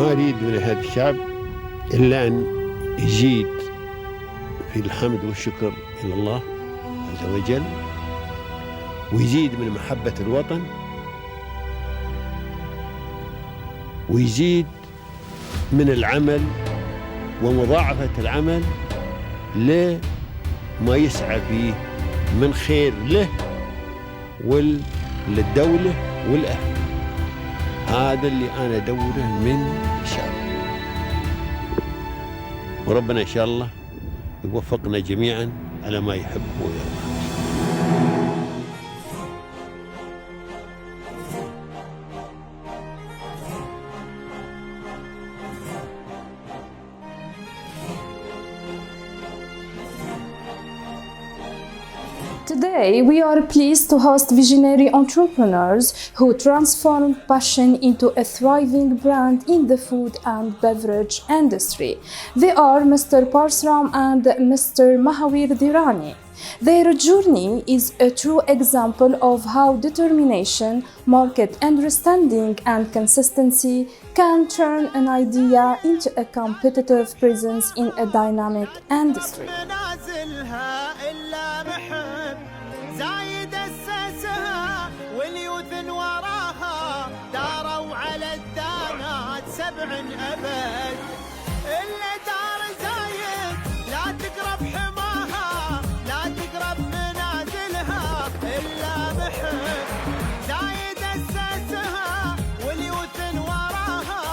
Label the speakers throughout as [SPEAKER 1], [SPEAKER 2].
[SPEAKER 1] ما أريد من هذا الشعب إلا أن يزيد في الحمد والشكر إلى الله عز وجل، ويزيد من محبة الوطن، ويزيد من العمل ومضاعفة العمل لما يسعى فيه من خير له وللدولة والأهل. هذا اللي أنا أدوره من الشعب، وربنا إن شاء الله يوفقنا جميعا على ما يحب ويرضى.
[SPEAKER 2] Today, we are pleased to host visionary entrepreneurs who transform passion into a thriving brand in the food and beverage industry. They are Mr. Parsram and Mr. Dhirani. Their journey is a true example of how determination, market understanding, and consistency can turn an idea into a competitive presence in a dynamic industry.
[SPEAKER 3] زايد أسسها واليوثن وراها داروا على الدانات 7 أبد. إلا دار زايد لا تقرب حماها، لا تقرب منازلها إلا محب. زايد أسسها واليوثن وراها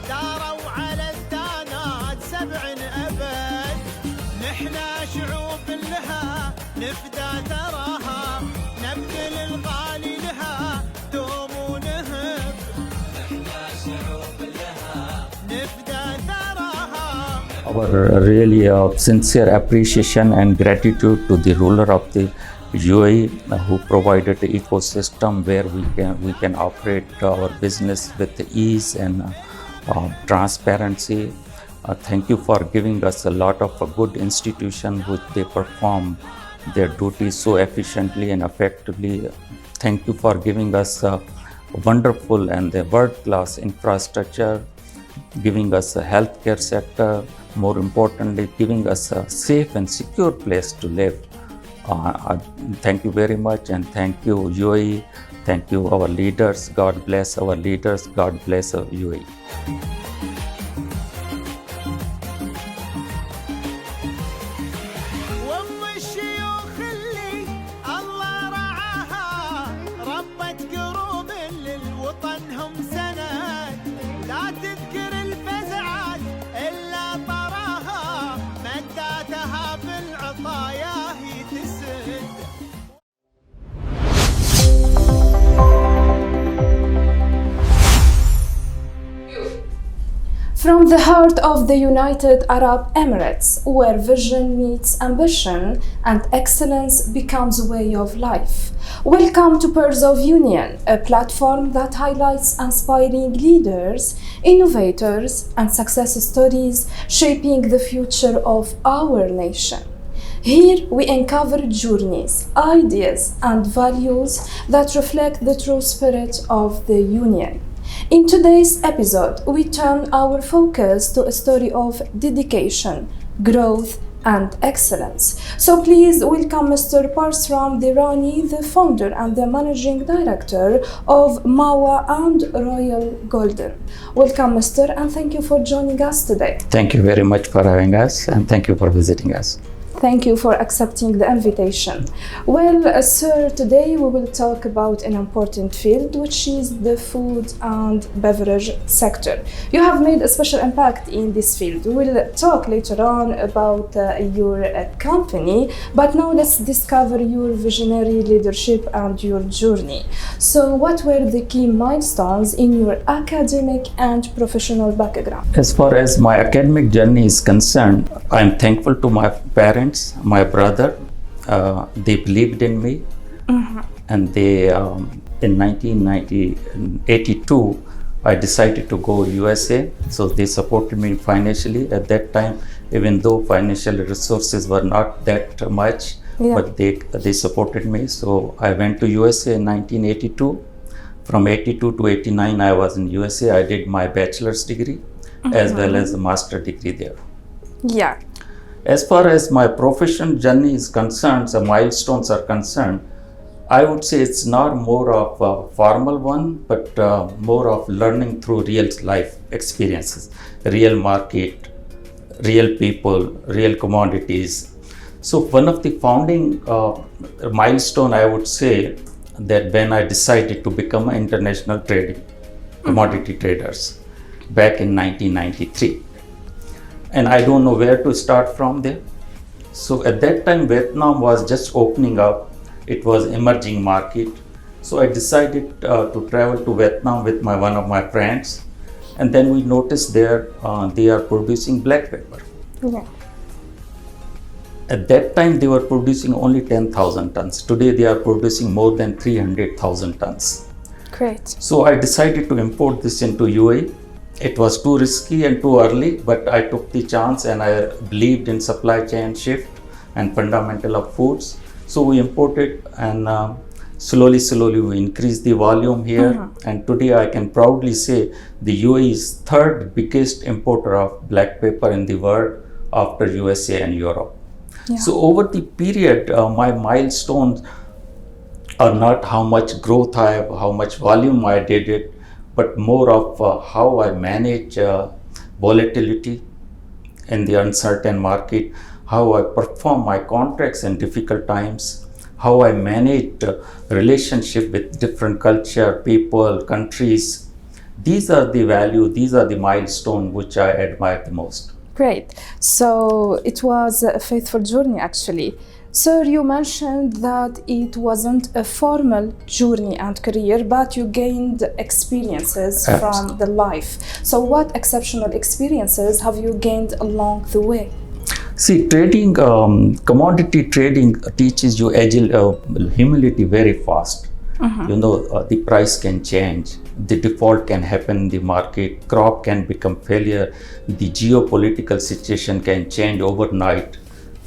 [SPEAKER 3] داروا على الدانات 7 أبد. نحنا شعوب لها نفدى ثراها، نبذل الغالي لها دوم ونهب. نحنا شعوب لها نفدى ثراها.
[SPEAKER 4] Our really sincere appreciation and gratitude to the ruler of the UAE who provided the ecosystem where we can operate our business with ease and transparency. Thank you for giving us a lot of good institution which they perform their duties so efficiently and effectively. Thank you for giving us a wonderful and a world-class infrastructure, giving us a healthcare sector, more importantly, giving us a safe and secure place to live. Thank you very much, and thank you UAE. Thank you our leaders. God bless our leaders. God bless our UAE.
[SPEAKER 2] From the heart of the United Arab Emirates, where vision meets ambition and excellence becomes a way of life. Welcome to Pearls of Union, a platform that highlights inspiring leaders, innovators, and success stories shaping the future of our nation. Here we uncover journeys, ideas, and values that reflect the true spirit of the Union. In today's episode, we turn our focus to a story of dedication, growth, and excellence. So please welcome Mr. Parsram Dhirani, the founder and the managing director of MAWA and Royal Golden. Welcome, Mr., and thank you for joining us today.
[SPEAKER 4] Thank you very much for having us, and thank you for visiting us.
[SPEAKER 2] Thank you for accepting the invitation. Well, sir, today we will talk about an important field, which is the food and beverage sector. You have made a special impact in this field. We'll talk later on about your company, but now let's discover your visionary leadership and your journey. So what were the key milestones in your academic and professional background?
[SPEAKER 4] As far as my academic journey is concerned, I'm thankful to my parents, my brother. They believed in me, and they in 1982 I decided to go USA, so they supported me financially at that time, even though financial resources were not that much. But they supported me. So I went to USA in 1982. From 82 to 89 I was in USA. I did my bachelor's degree, as well as a master degree there.
[SPEAKER 2] Yeah.
[SPEAKER 4] As far as my profession journey is concerned, the milestones are concerned, I would say it's not more of a formal one, but more of learning through real life experiences, real market, real people, real commodities. So one of the founding milestone, I would say, that when I decided to become an international trading commodity traders back in 1993. And I don't know where to start from there. So at that time, Vietnam was just opening up. It was emerging market. So I decided to travel to Vietnam with one of my friends. And then we noticed there they are producing black pepper.
[SPEAKER 2] Yeah.
[SPEAKER 4] At that time, they were producing only 10,000 tons. Today, they are producing more than 300,000 tons.
[SPEAKER 2] Great.
[SPEAKER 4] So I decided to import this into UAE. It was too risky and too early, but I took the chance and I believed in supply chain shift and fundamental of foods. So we imported and slowly we increased the volume here. And today I can proudly say the UAE is third biggest importer of black pepper in the world after USA and Europe.
[SPEAKER 2] Yeah.
[SPEAKER 4] So over the period, my milestones are not how much growth I have, how much volume I did it, but more of how I manage volatility in the uncertain market, how I perform my contracts in difficult times, how I manage relationship with different culture, people, countries. These are the value, these are the milestone which I admire the most.
[SPEAKER 2] Great. So it was a faithful journey, actually. Sir, you mentioned that it wasn't a formal journey and career, but you gained experiences from the life. So what exceptional experiences have you gained along the way?
[SPEAKER 4] See, trading, commodity trading teaches you humility very fast. You know, the price can change, the default can happen in the market, crop can become failure, the geopolitical situation can change overnight.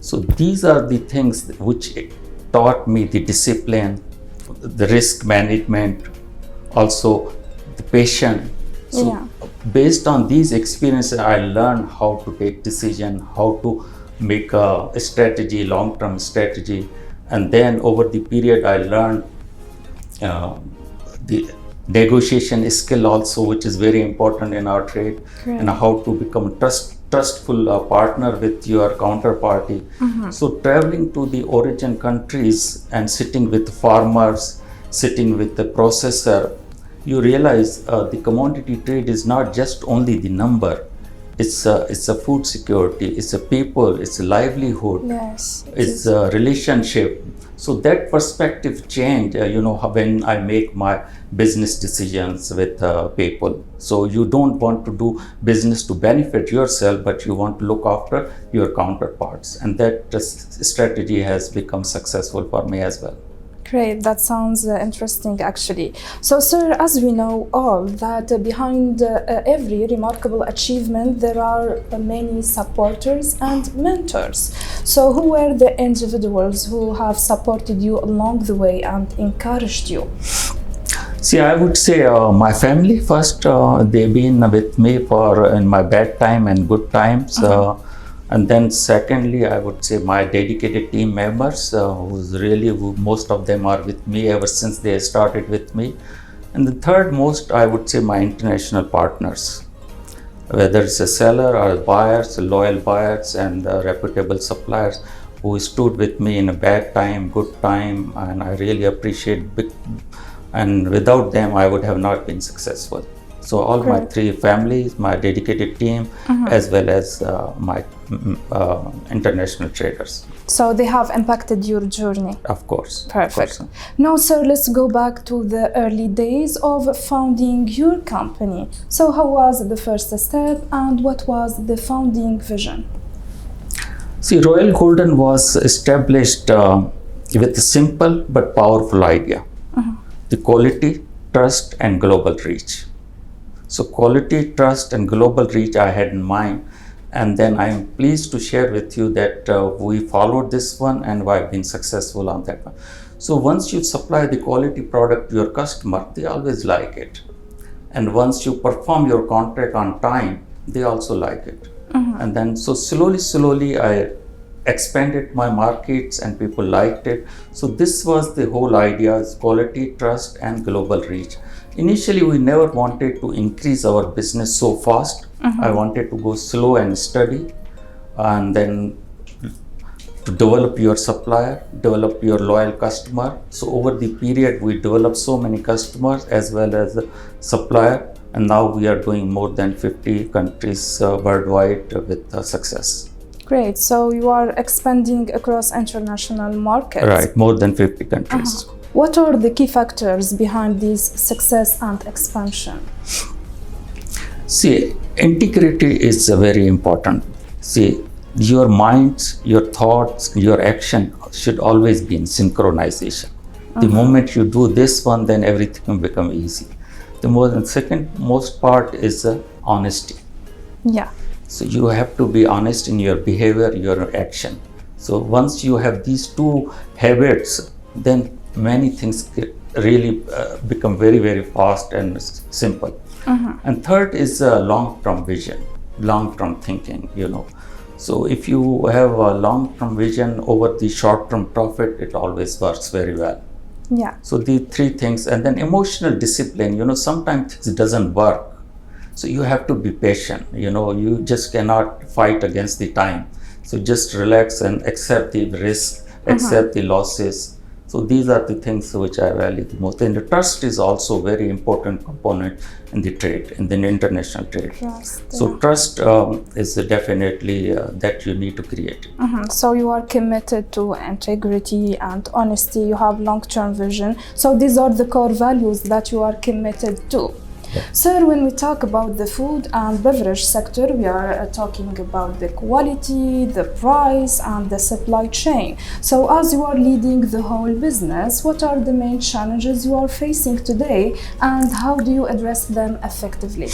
[SPEAKER 4] So these are the things which taught me the discipline, the risk management, also the patience. So based on these experiences, I learned how to take decision, how to make a strategy, long-term strategy. And then over the period, I learned the negotiation skill also, which is very important in our trade, and how to become trustful partner with your counterparty. So traveling to the origin countries and sitting with farmers, sitting with the processor, you realize the commodity trade is not just only the number. It's a food security, it's a people, it's a livelihood, it's a relationship. So that perspective change, when I make my business decisions with people. So you don't want to do business to benefit yourself, but you want to look after your counterparts. And that strategy has become successful for me as well.
[SPEAKER 2] Great, that sounds interesting actually. So sir, as we know all that behind every remarkable achievement there are many supporters and mentors. So who were the individuals who have supported you along the way and encouraged you?
[SPEAKER 4] See, I would say my family first. They've been with me in my bad time and good times. And then secondly, I would say my dedicated team members, most of them are with me ever since they started with me. And the third most, I would say my international partners, whether it's a seller or buyers, loyal buyers and reputable suppliers who stood with me in a bad time, good time, and I really appreciate and without them, I would have not been successful. So all my three families, my dedicated team, as well as my international traders.
[SPEAKER 2] So they have impacted your journey?
[SPEAKER 4] Of course.
[SPEAKER 2] Perfect.
[SPEAKER 4] Of course.
[SPEAKER 2] Now, sir, let's go back to the early days of founding your company. So how was the first step and what was the founding vision?
[SPEAKER 4] See, Royal Golden was established with a simple but powerful idea. The quality, trust and global reach. So quality, trust and global reach I had in mind, and then I am pleased to share with you that we followed this one and I've been successful on that one. So once you supply the quality product to your customer, they always like it. And once you perform your contract on time, they also like it. And then so slowly I expanded my markets and people liked it. So this was the whole idea, is quality, trust and global reach. Initially we never wanted to increase our business so fast. I wanted to go slow and steady, and then to develop your supplier, develop your loyal customer. So over the period we developed so many customers as well as the supplier, and now we are doing more than 50 countries worldwide with success.
[SPEAKER 2] Great. So you are expanding across international markets.
[SPEAKER 4] Right, more than 50 countries.
[SPEAKER 2] What are the key factors behind this success and expansion?
[SPEAKER 4] See, integrity is very important. See, your minds, your thoughts, your action should always be in synchronization. The moment you do this one, then everything will become easy. The second most part is honesty.
[SPEAKER 2] Yeah.
[SPEAKER 4] So you have to be honest in your behavior, your action. So once you have these two habits, then many things really become very, very fast and simple. And third is long-term vision, long-term thinking, you know. So if you have a long-term vision over the short-term profit, it always works very well.
[SPEAKER 2] Yeah.
[SPEAKER 4] So the three things, and then emotional discipline, you know, sometimes it doesn't work. So you have to be patient, you know, you just cannot fight against the time. So just relax and accept the risk, accept the losses. So these are the things which I value the most. And the trust is also a very important component in the trade, in the international trade.
[SPEAKER 2] Trust,
[SPEAKER 4] So trust is definitely that you need to create.
[SPEAKER 2] So you are committed to integrity and honesty. You have long-term vision. So these are the core values that you are committed to. Sir, when we talk about the food and beverage sector, we are talking about the quality, the price, and the supply chain. So as you are leading the whole business, what are the main challenges you are facing today, and how do you address them effectively?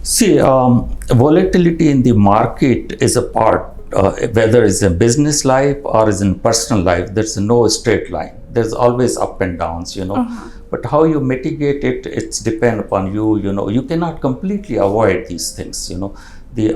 [SPEAKER 4] See, volatility in the market is a part, whether it's in business life or is in personal life, there's no straight line. There's always up and downs, you know. But how you mitigate it, it's depend upon you, you know. You cannot completely avoid these things, you know.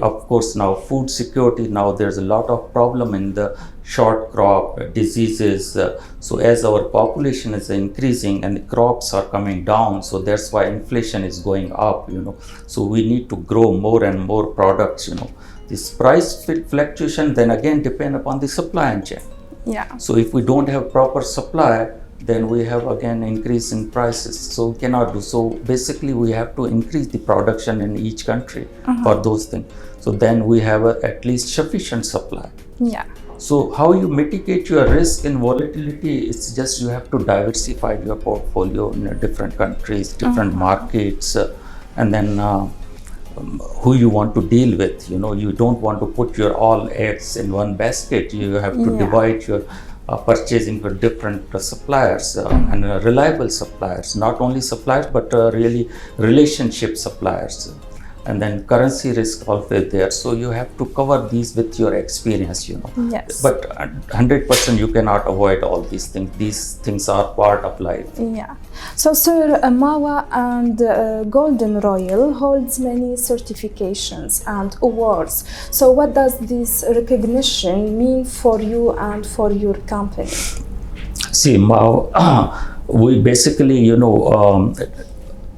[SPEAKER 4] Of course, now food security, now there's a lot of problem in the short crop, diseases. So as our population is increasing and the crops are coming down, so that's why inflation is going up, you know. So we need to grow more and more products, you know. This price fluctuation then again depend upon the supply chain.
[SPEAKER 2] Yeah.
[SPEAKER 4] So if we don't have proper supply, then we have again increase in prices. So we cannot do. So basically we have to increase the production in each country for those things. So then we have at least sufficient supply.
[SPEAKER 2] Yeah.
[SPEAKER 4] So how you mitigate your risk in volatility, it's just you have to diversify your portfolio in different countries, different markets, and then who you want to deal with. You know, you don't want to put your all eggs in one basket. You have to divide your purchasing for different suppliers and reliable suppliers, not only suppliers but really relationship suppliers. And then currency risk always there, so you have to cover these with your experience, you know.
[SPEAKER 2] Yes.
[SPEAKER 4] But 100% you cannot avoid all these things. These things are part of life.
[SPEAKER 2] Yeah. So, sir, MAWA and Golden Royal holds many certifications and awards. So, what does this recognition mean for you and for your company?
[SPEAKER 4] See, MAWA, we basically, you know,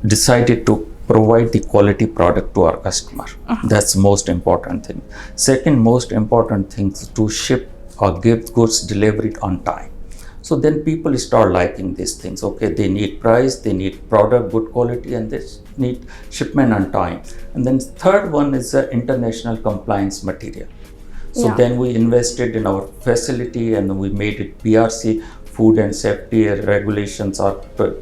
[SPEAKER 4] decided to provide the quality product to our customer. That's the most important thing. Second most important thing is to ship or give goods delivered on time. So then people start liking these things. Okay, they need price, they need product, good quality, and they need shipment on time. And then third one is international compliance material. So then we invested in our facility and we made it PRC, food and safety regulations are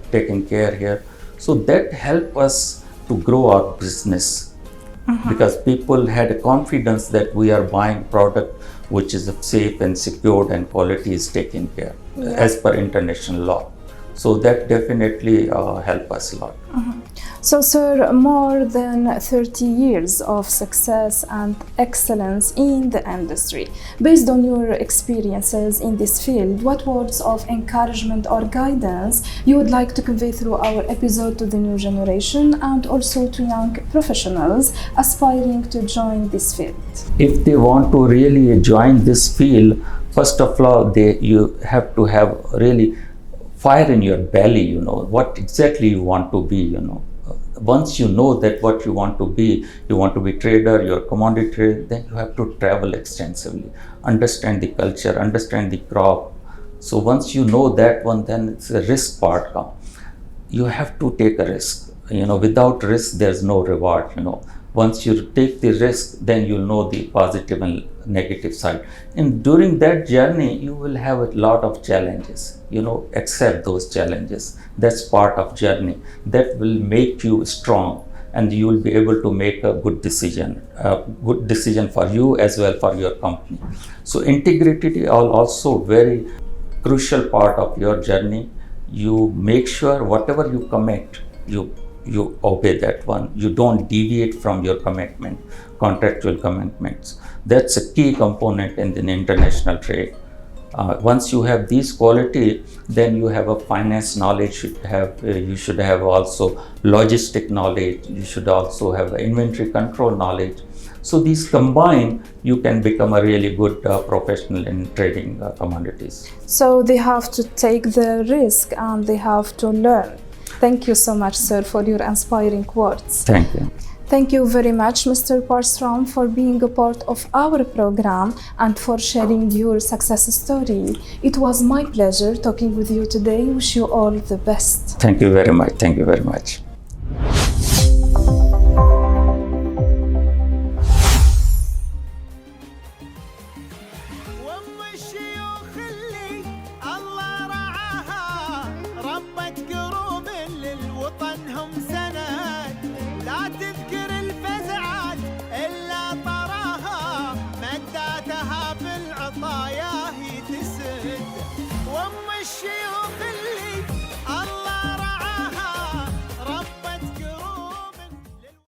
[SPEAKER 4] taken care here. So that helped us to grow our business because people had confidence that we are buying product which is safe and secured and quality is taken care as per international law. So that definitely help us a lot.
[SPEAKER 2] So, sir, more than 30 years of success and excellence in the industry. Based on your experiences in this field, what words of encouragement or guidance you would like to convey through our episode to the new generation and also to young professionals aspiring to join this field?
[SPEAKER 4] If they want to really join this field, first of all, you have to have really fire in your belly, what exactly you want to be, Once you know that what you want to be trader, you're commodity trader, then you have to travel extensively, understand the culture, understand the crop. So once you know that one, then it's a risk part come. You have to take a risk. Without risk, there's no reward, Once you take the risk, then you'll know the positive and negative side. And during that journey, you will have a lot of challenges. Accept those challenges. That's part of journey. That will make you strong, and you will be able to make a good decision for you as well for your company. So integrity are also very crucial part of your journey. You make sure whatever you commit, you obey that one. You don't deviate from your commitment, contractual commitments. That's a key component in the international trade. Once you have these quality, then you have a finance knowledge. You should have also logistic knowledge. You should also have inventory control knowledge. So these combined, you can become a really good professional in trading commodities.
[SPEAKER 2] So they have to take the risk and they have to learn. Thank you so much, sir, for your inspiring words.
[SPEAKER 4] Thank you.
[SPEAKER 2] Thank you very much, Mr. Parsram, for being a part of our program and for sharing your success story. It was my pleasure talking with you today. Wish you all the best.
[SPEAKER 4] Thank you very much. Thank you very much.
[SPEAKER 3] وام الشيوخ اللي الله رعاها ربت قروب للوطنهم سند لا تذكر الفزعات إلا طراها مداتها بالعطايا هي تسد وام الشيوخ